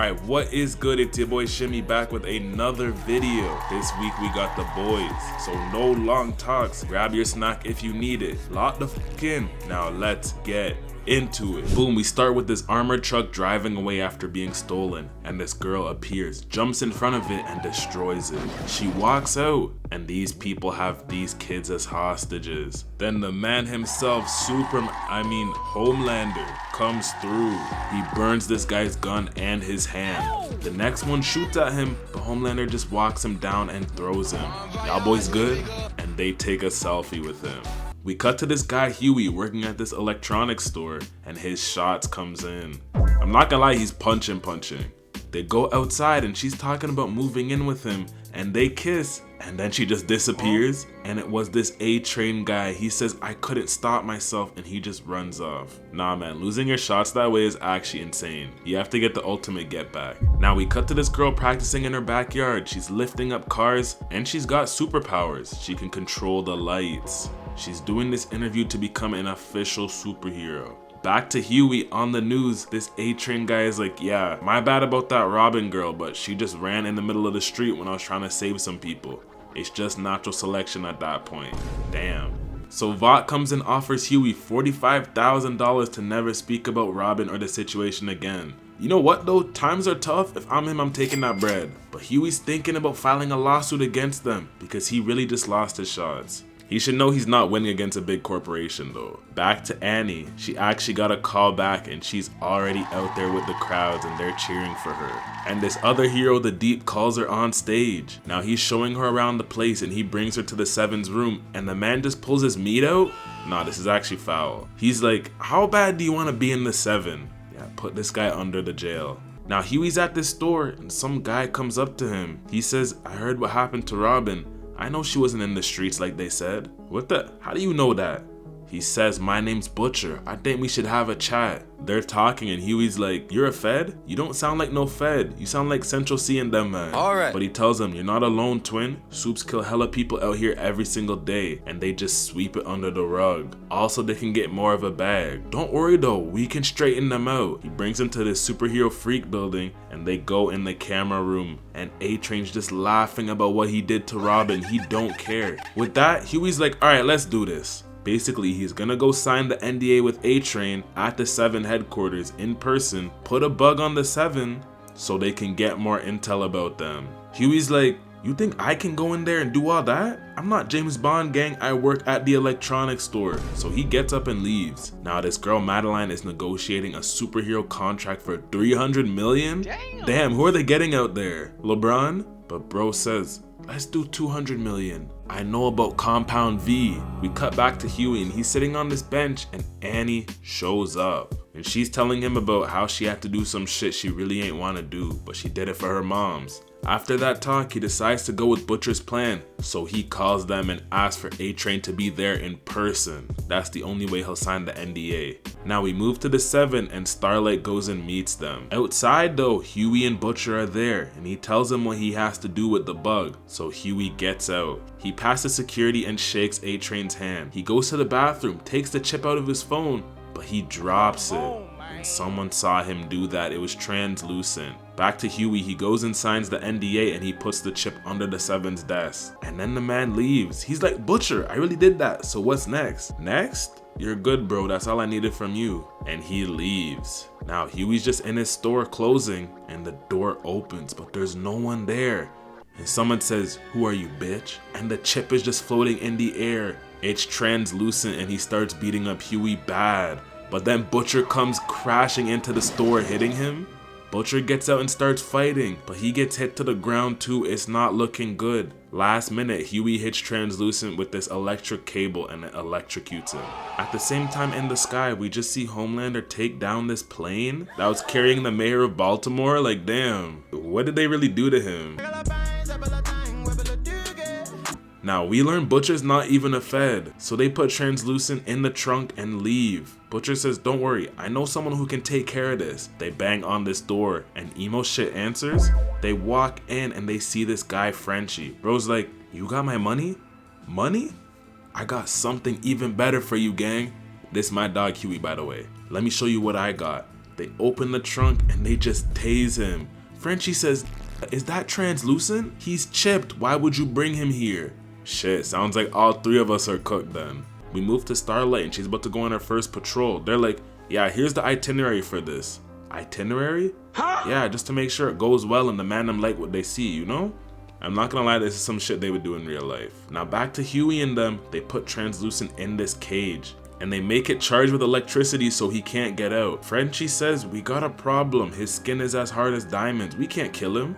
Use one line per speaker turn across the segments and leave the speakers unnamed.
Alright, what is good? It's your boy Shimmy back with another video. This week we got the boys, so no long talks. Grab your snack if you need it. Lock the f in. Now let's get into it. Boom, we start with this armored truck driving away after being stolen, and this girl appears, jumps in front of it and destroys it. She walks out, and these people have these kids as hostages. Then the man himself, Homelander, comes through. He burns this guy's gun and his hand. The next one shoots at him, but Homelander just walks him down and throws him. Y'all boys good? And they take a selfie with him. We cut to this guy Huey working at this electronics store, and his shots comes in. I'm not gonna lie, he's punching. They go outside and she's talking about moving in with him, and they kiss, and then she just disappears. And it was this A-Train guy. He says, I couldn't stop myself, and he just runs off. Nah man, losing your shots that way is actually insane. You have to get the ultimate get back. Now we cut to this girl practicing in her backyard. She's lifting up cars, and she's got superpowers. She can control the lights. She's doing this interview to become an official superhero. Back to Huey on the news. This A-Train guy is like, yeah, my bad about that Robin girl, but she just ran in the middle of the street when I was trying to save some people. It's just natural selection at that point. Damn. So Vought comes and offers Huey $45,000 to never speak about Robin or the situation again. You know what though? Times are tough. If I'm him, I'm taking that bread. But Huey's thinking about filing a lawsuit against them because he really just lost his shots. He should know he's not winning against a big corporation though. Back to Annie. She actually got a call back, and she's already out there with the crowds and they're cheering for her. And this other hero, the Deep, calls her on stage. Now he's showing her around the place, and he brings her to the Seven's room, and the man just pulls his meat out. Nah, this is actually foul. He's like, how bad do you want to be in the Seven? Yeah, put this guy under the jail. Now Huey's at this store, and some guy comes up to him. He says, I heard what happened to Robin. I know she wasn't in the streets like they said. What the? How do you know that? He says, my name's Butcher. I think we should have a chat. They're talking, and Huey's like, you're a Fed? You don't sound like no Fed. You sound like Central C and them, man. Alright. But he tells him, you're not alone, twin. Soups kill hella people out here every single day, and they just sweep it under the rug. Also, they can get more of a bag. Don't worry though, we can straighten them out. He brings him to this superhero freak building, and they go in the camera room, and A-Train's just laughing about what he did to Robin. He don't care. With that, Huey's like, alright, let's do this. Basically, he's gonna go sign the NDA with A-Train at the Seven headquarters in person, put a bug on the Seven so they can get more intel about them. Huey's like, you think I can go in there and do all that? I'm not James Bond, gang. I work at the electronics store. So he gets up and leaves. Now this girl Madeline is negotiating a superhero contract for $300 million? Damn, who are they getting out there? LeBron? But bro says, let's do $200 million. I know about Compound V. We cut back to Huey, and he's sitting on this bench, and Annie shows up. And she's telling him about how she had to do some shit she really ain't want to do, but she did it for her moms. After that talk, he decides to go with Butcher's plan, so he calls them and asks for A-Train to be there in person. That's the only way he'll sign the NDA. Now we move to the Seven, and Starlight goes and meets them. Outside though, Huey and Butcher are there, and he tells him what he has to do with the bug, so Huey gets out. He passes security and shakes A-Train's hand. He goes to the bathroom, takes the chip out of his phone, but he drops it. And someone saw him do that. It was translucent. Back to Huey, he goes and signs the NDA, and he puts the chip under the Seven's desk. And then the man leaves. He's like, Butcher, I really did that. So what's next? Next? You're good, bro. That's all I needed from you. And he leaves. Now Huey's just in his store closing, and the door opens, but there's no one there. And someone says, who are you, bitch? And the chip is just floating in the air. It's translucent, and he starts beating up Huey bad. But then Butcher comes crashing into the store, hitting him. Butcher gets out and starts fighting, but he gets hit to the ground too. It's not looking good. Last minute, Huey hits Translucent with this electric cable, and it electrocutes him. At the same time in the sky, we just see Homelander take down this plane that was carrying the mayor of Baltimore. Like, damn, what did they really do to him? Now we learn Butcher's not even a Fed, so they put Translucent in the trunk and leave. Butcher says, don't worry, I know someone who can take care of this. They bang on this door, and emo shit answers. They walk in, and they see this guy Frenchie. Bro's like, you got my money? Money? I got something even better for you, gang. This my dog Huey, by the way. Let me show you what I got. They open the trunk, and they just tase him. Frenchie says, is that translucent? He's chipped, why would you bring him here? Shit, sounds like all three of us are cooked then. We move to Starlight and she's about to go on her first patrol. They're like, yeah, here's the itinerary for this. Itinerary? Yeah, just to make sure it goes well and the man them like what they see, you know? I'm not gonna lie, this is some shit they would do in real life. Now back to Huey and them, they put Translucent in this cage and they make it charged with electricity so he can't get out. Frenchie says, we got a problem, his skin is as hard as diamonds, we can't kill him.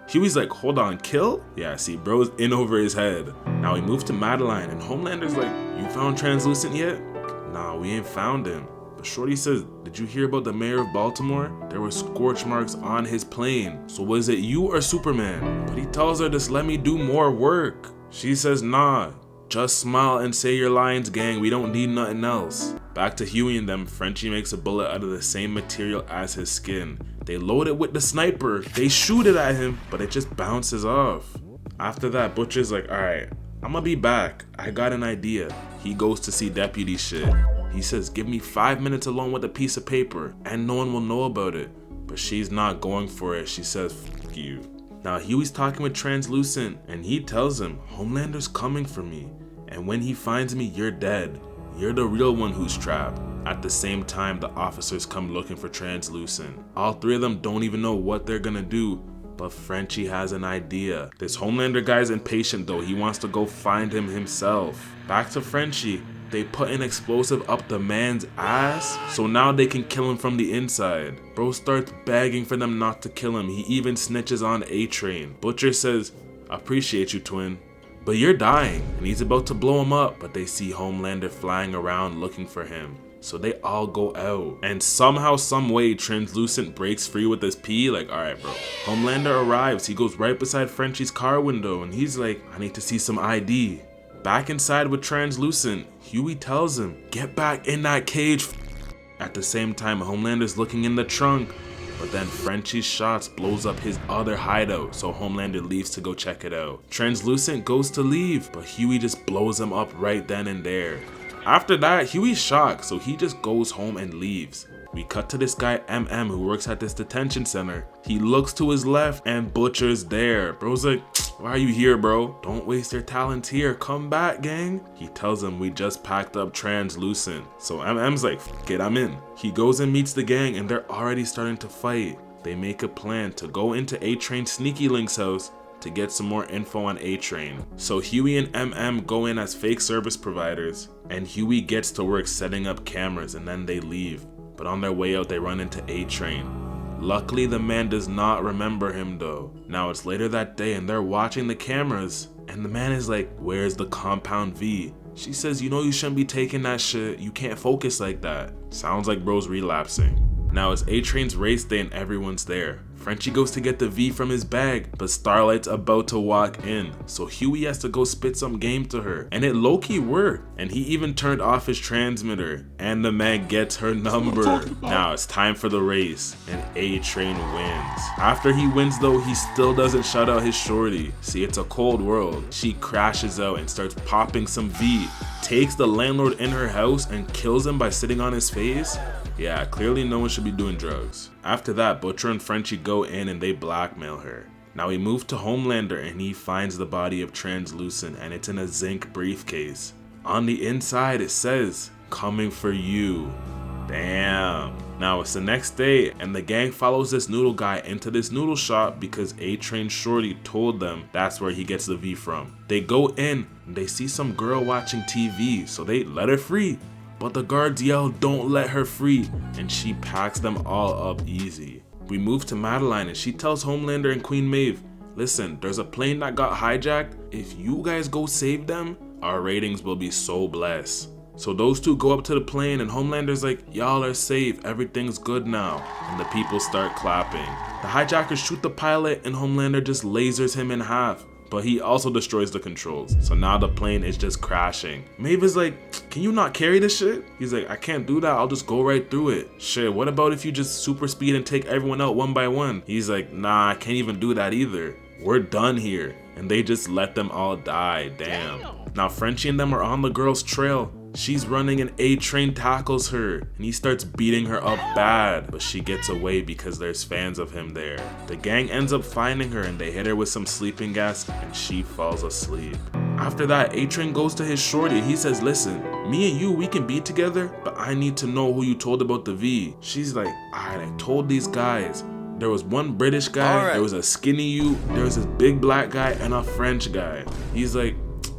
Huey's like, hold on, kill? Yeah, see, bro's in over his head. Now we move to Madeline and Homelander's like, you found Translucent yet? Nah, we ain't found him. But Shorty says, did you hear about the mayor of Baltimore? There were scorch marks on his plane. So was it you or Superman? But he tells her, just let me do more work. She says, nah, just smile and say your lines, gang. We don't need nothing else. Back to Huey and them, Frenchie makes a bullet out of the same material as his skin. They load it with the sniper. They shoot it at him, but it just bounces off. After that, Butcher's like, alright, I'm gonna be back. I got an idea. He goes to see Deputy shit. He says, give me 5 minutes alone with a piece of paper and no one will know about it. But she's not going for it. She says, fuck you. Now Huey's talking with Translucent and he tells him, Homelander's coming for me. And when he finds me, you're dead. You're the real one who's trapped. At the same time, the officers come looking for Translucent. All three of them don't even know what they're gonna do. But Frenchie has an idea. This Homelander guy's impatient though. He wants to go find him himself. Back to Frenchie. They put an explosive up the man's ass, so now they can kill him from the inside. Bro starts begging for them not to kill him. He even snitches on A-Train. Butcher says, appreciate you, twin, but you're dying. And he's about to blow him up, but they see Homelander flying around looking for him. So they all go out. And somehow, some way, Translucent breaks free with his pee. Like, alright, bro. Homelander arrives. He goes right beside Frenchie's car window and he's like, I need to see some ID. Back inside with Translucent, Huey tells him, get back in that cage. At the same time, Homelander's looking in the trunk, but then Frenchie's shots blows up his other hideout, so Homelander leaves to go check it out. Translucent goes to leave, but Huey just blows him up right then and there. After that, Huey's shocked, so he just goes home and leaves. We cut to this guy MM who works at this detention center. He looks to his left and Butcher's there. Bro's like, why are you here, bro? Don't waste your talents here. Come back, gang. He tells him we just packed up Translucent. So MM's like, fuck it, I'm in. He goes and meets the gang and they're already starting to fight. They make a plan to go into A-Train Sneaky Link's house to get some more info on A-Train. So Huey and MM go in as fake service providers and Huey gets to work setting up cameras and then they leave. But on their way out, they run into A-Train. Luckily, the man does not remember him though. Now it's later that day and they're watching the cameras and the man is like, where's the compound V? She says, you know you shouldn't be taking that shit. You can't focus like that. Sounds like bro's relapsing. Now it's A-Train's race day and everyone's there. Frenchie goes to get the V from his bag, but Starlight's about to walk in, so Huey has to go spit some game to her, and it low-key worked, and he even turned off his transmitter, and the man gets her number. Now it's time for the race, and A-Train wins. After he wins though, he still doesn't shout out his shorty. See, it's a cold world. She crashes out and starts popping some V, takes the landlord in her house and kills him by sitting on his face. Yeah, clearly no one should be doing drugs. After that, Butcher and Frenchie go in and they blackmail her. Now we move to Homelander and he finds the body of Translucent and it's in a zinc briefcase. On the inside it says, coming for you. Damn. Now it's the next day and the gang follows this noodle guy into this noodle shop because A-Train Shorty told them that's where he gets the V from. They go in and they see some girl watching TV, so they let her free. But the guards yell, don't let her free, and she packs them all up easy. We move to Madeline and she tells Homelander and Queen Maeve, listen, there's a plane that got hijacked. If you guys go save them, our ratings will be so blessed. So those two go up to the plane and Homelander's like, y'all are safe, everything's good now. And the people start clapping. The hijackers shoot the pilot and Homelander just lasers him in half. But he also destroys the controls. So now the plane is just crashing. Maeve is like, can you not carry this shit? He's like, I can't do that, I'll just go right through it. Shit, what about if you just super speed and take everyone out one by one? He's like, nah, I can't even do that either. We're done here. And they just let them all die, damn. Now Frenchie and them are on the girl's trail. She's running and A-Train tackles her and he starts beating her up bad, but she gets away because there's fans of him there. The gang ends up finding her and they hit her with some sleeping gas and she falls asleep. After that, A-Train goes to his shorty. He says, listen, me and you, we can be together, but I need to know who you told about the V. She's like, alright, I told these guys. There was one British guy, there was a skinny you, there was this big black guy, and a French guy. He's like,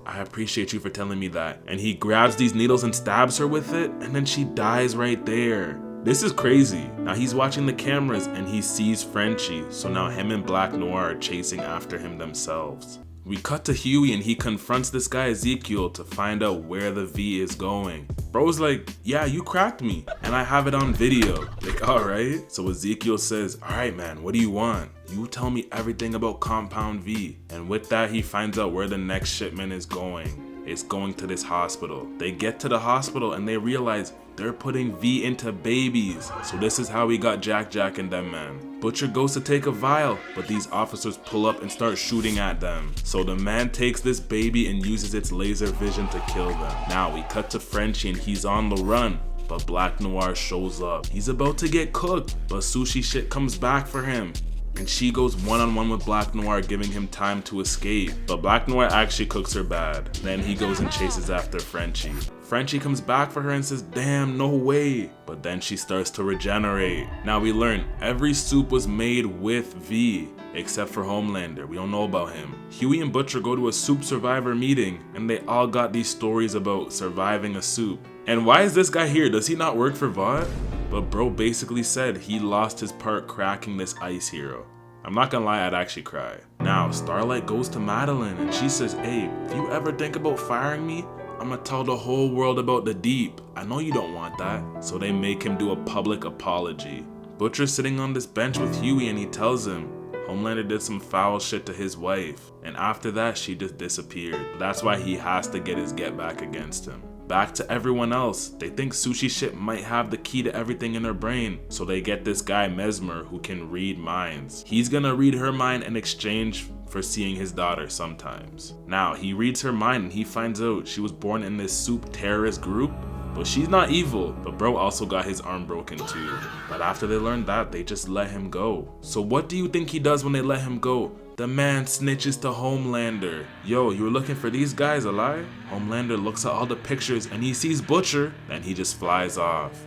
I appreciate you for telling me that. And he grabs these needles and stabs her with it, and then she dies right there. This is crazy. Now he's watching the cameras and he sees Frenchie, so now him and Black Noir are chasing after him themselves. We cut to Huey and he confronts this guy Ezekiel to find out where the V is going. Bro's like, yeah, you cracked me and I have it on video. Like, alright. So Ezekiel says, alright man, what do you want? You tell me everything about Compound V. And with that, he finds out where the next shipment is going. It's going to this hospital. They get to the hospital and they realize they're putting V into babies. So this is how we got Jack and them, man. Butcher goes to take a vial, but these officers pull up and start shooting at them. So the man takes this baby and uses its laser vision to kill them. Now we cut to Frenchie and he's on the run, but Black Noir shows up. He's about to get cooked, but Sushi Shit comes back for him. And she goes one-on-one with Black Noir, giving him time to escape. But Black Noir actually cooks her bad. Then he goes and chases after Frenchie. Frenchie comes back for her and says, damn, no way. But then she starts to regenerate. Now we learn every soup was made with V, except for Homelander. We don't know about him. Huey and Butcher go to a soup survivor meeting, and they all got these stories about surviving a soup. And why is this guy here? Does he not work for Vought? But bro basically said he lost his part cracking this ice hero. I'm not gonna lie, I'd actually cry. Now, Starlight goes to Madeline and she says, hey, if you ever think about firing me, I'm gonna tell the whole world about the deep. I know you don't want that. So they make him do a public apology. Butcher's sitting on this bench with Huey and he tells him Homelander did some foul shit to his wife. And after that, she just disappeared. That's why he has to get his get back against him. Back to everyone else, they think Sushi Shit might have the key to everything in her brain, so they get this guy Mesmer who can read minds. He's gonna read her mind in exchange for seeing his daughter sometimes. Now, he reads her mind and he finds out she was born in this soup terrorist group, but she's not evil, but bro also got his arm broken too. But after they learned that, they just let him go. So what do you think he does when they let him go? The man snitches to Homelander. Yo, you were looking for these guys, alive? Homelander looks at all the pictures and he sees Butcher, then he just flies off.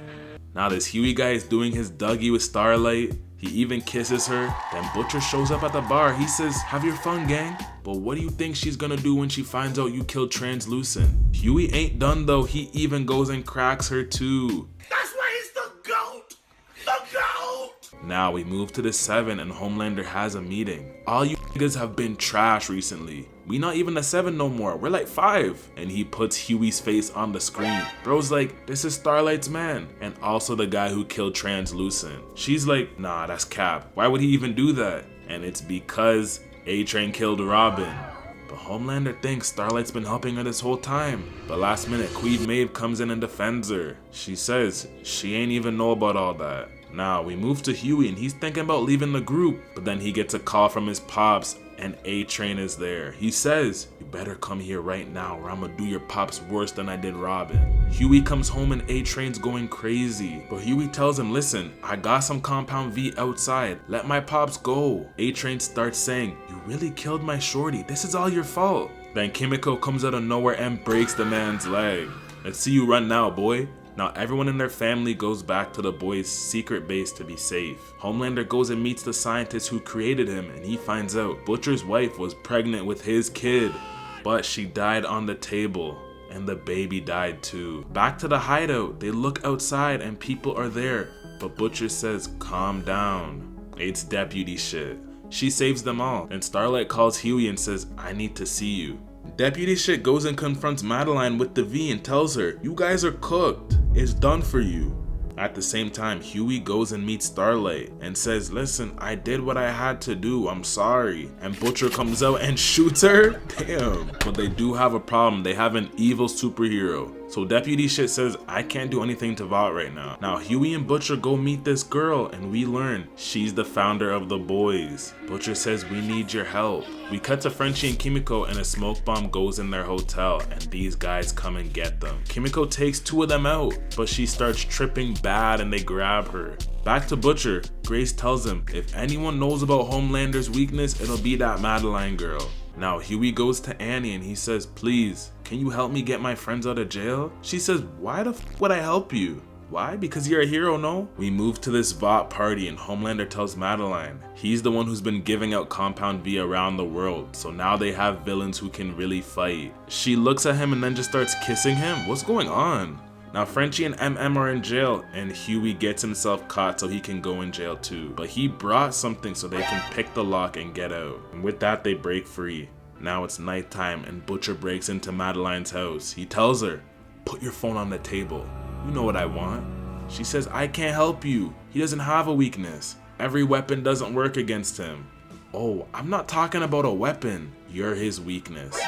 Now this Huey guy is doing his Dougie with Starlight. He even kisses her. Then Butcher shows up at the bar. He says, have your fun, gang. But what do you think she's gonna do when she finds out you killed Translucent? Huey ain't done though. He even goes and cracks her too.
That's why he's the GOAT! The GOAT!
Now we move to the 7 and Homelander has a meeting. All you niggas have been trash recently. We not even a 7 no more, we're like 5. And he puts Huey's face on the screen. Bro's like, this is Starlight's man. And also the guy who killed Translucent. She's like, nah, that's cap. Why would he even do that? And it's because A-Train killed Robin. But Homelander thinks Starlight's been helping her this whole time. But last minute, Queen Maeve comes in and defends her. She says she ain't even know about all that. Now we move to Huey and he's thinking about leaving the group, but then he gets a call from his pops and A-Train is there. He says, you better come here right now or I'm gonna do your pops worse than I did Robin. Huey comes home and A-Train's going crazy, but Huey tells him, listen, I got some Compound V outside, let my pops go. A-Train starts saying, you really killed my shorty, this is all your fault. Then Kimiko comes out of nowhere and breaks the man's leg. Let's see you run now, boy. Now everyone in their family goes back to the boys' secret base to be safe. Homelander goes and meets the scientist who created him and he finds out Butcher's wife was pregnant with his kid, but she died on the table and the baby died too. Back to the hideout, they look outside and people are there, but Butcher says, calm down. It's deputy shit. She saves them all and Starlight calls Huey and says, I need to see you. Deputy Shit goes and confronts Madeline with the V and tells her, you guys are cooked. It's done for you. At the same time, Huey goes and meets Starlight and says, listen, I did what I had to do, I'm sorry. And Butcher comes out and shoots her? Damn. But they do have a problem. They have an evil superhero. So Deputy Shit says, I can't do anything to Vought right now. Now Huey and Butcher go meet this girl and we learn she's the founder of the boys. Butcher says, we need your help. We cut to Frenchie and Kimiko and a smoke bomb goes in their hotel and these guys come and get them. Kimiko takes 2 of them out, but she starts tripping bad and they grab her. Back to Butcher, Grace tells him, if anyone knows about Homelander's weakness, it'll be that Madeline girl. Now Huey goes to Annie and he says, please, can you help me get my friends out of jail? She says, why the f would I help you? Why? Because you're a hero, no? We move to this Vought party and Homelander tells Madeline he's the one who's been giving out Compound V around the world, so now they have villains who can really fight. She looks at him and then just starts kissing him. What's going on? Now Frenchie and MM are in jail and Huey gets himself caught so he can go in jail too. But he brought something so they can pick the lock and get out. And with that they break free. Now it's nighttime and Butcher breaks into Madeline's house. He tells her, put your phone on the table. You know what I want. She says, I can't help you. He doesn't have a weakness. Every weapon doesn't work against him. Oh, I'm not talking about a weapon. You're his weakness.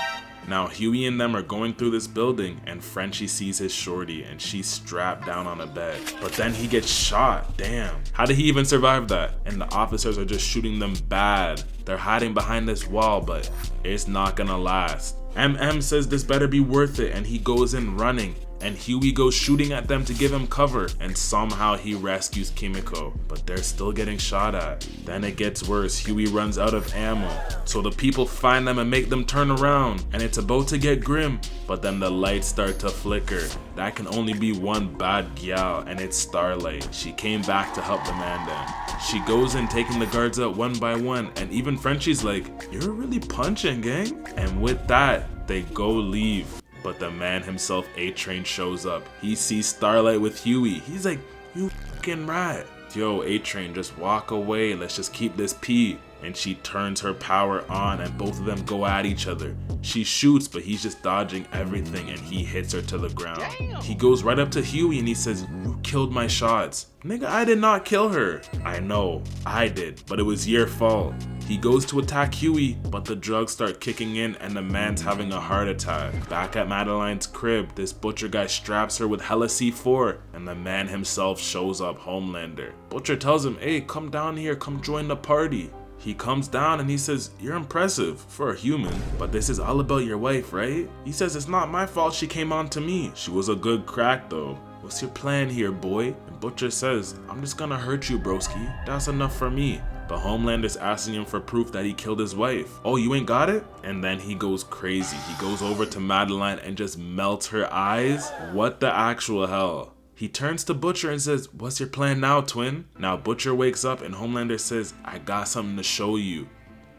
Now Huey and them are going through this building and Frenchie sees his shorty and she's strapped down on a bed. But then he gets shot. Damn. How did he even survive that? And the officers are just shooting them bad. They're hiding behind this wall, but it's not gonna last. MM says this better be worth it and he goes in running. And Huey goes shooting at them to give him cover and somehow he rescues Kimiko, but they're still getting shot at. Then it gets worse. Huey runs out of ammo, so the people find them and make them turn around and it's about to get grim, but then the lights start to flicker. That can only be one bad gal and it's Starlight. She came back to help the man down. She goes in taking the guards out one by one and even Frenchie's like, you're really punching, gang? And with that, they go leave. But the man himself, A-Train, shows up. He sees Starlight with Huey. He's like, you fucking rat. Yo, A-Train, just walk away. Let's just keep this P. And she turns her power on and both of them go at each other. She shoots, but he's just dodging everything and he hits her to the ground. Damn. He goes right up to Huey and he says, you killed my shots. Nigga, I did not kill her. I know, I did, but it was your fault. He goes to attack Huey, but the drugs start kicking in and the man's having a heart attack. Back at Madeline's crib, this Butcher guy straps her with hella C4 and the man himself shows up, Homelander. Butcher tells him, hey, come down here, come join the party. He comes down and he says, you're impressive for a human, but this is all about your wife, right? He says, it's not my fault she came on to me. She was a good crack though. What's your plan here, boy? And Butcher says, I'm just gonna hurt you, broski. That's enough for me. But Homelander's asking him for proof that he killed his wife. Oh, you ain't got it? And then he goes crazy. He goes over to Madeline and just melts her eyes. What the actual hell? He turns to Butcher and says, what's your plan now, twin? Now Butcher wakes up and Homelander says, I got something to show you.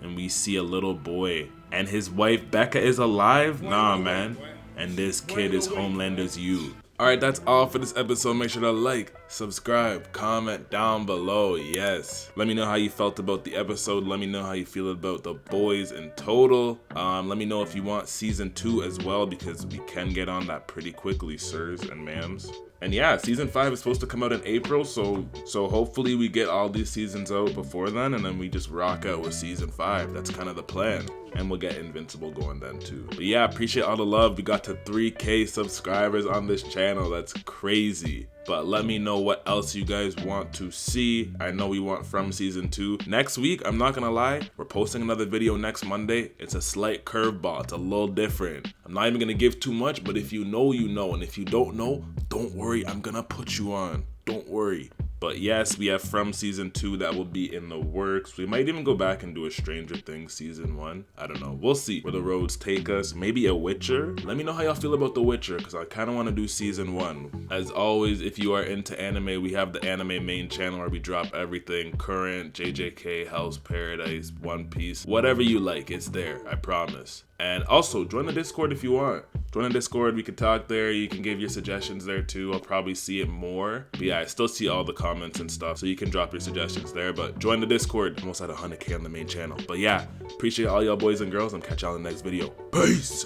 And we see a little boy. And his wife Becca is alive? Nah, man. And this kid is Homelander's you. Alright, that's all for this episode. Make sure to like, subscribe, comment down below. Yes. Let me know how you felt about the episode. Let me know how you feel about the boys in total. Let me know if you want season 2 as well, because we can get on that pretty quickly, sirs and ma'ams. And yeah, season 5 is supposed to come out in April, so hopefully we get all these seasons out before then, and then we just rock out with season 5. That's kind of the plan. And we'll get Invincible going then too. But yeah, appreciate all the love. We got to 3K subscribers on this channel. That's crazy. But let me know what else you guys want to see. I know we want from season 2. Next week, I'm not gonna lie, we're posting another video next Monday. It's a slight curveball. It's a little different. I'm not even gonna give too much, but if you know, you know. And if you don't know, don't worry, I'm gonna put you on. Don't worry. But yes, we have From season 2 that will be in the works. We might even go back and do a Stranger Things season 1. I don't know. We'll see where the roads take us. Maybe a Witcher. Let me know how y'all feel about The Witcher, because I kind of want to do season 1. As always, if you are into anime, we have the anime main channel where we drop everything current, JJK, Hell's Paradise, One Piece, whatever you like, it's there, I promise. And also, join the Discord if you want. Join the Discord, we can talk there, you can give your suggestions there too. I'll probably see it more. But yeah, I still see all the comments and stuff, so you can drop your suggestions there. But join the Discord, almost at 100K on the main channel. But yeah, appreciate all y'all boys and girls, and catch y'all in the next video. Peace!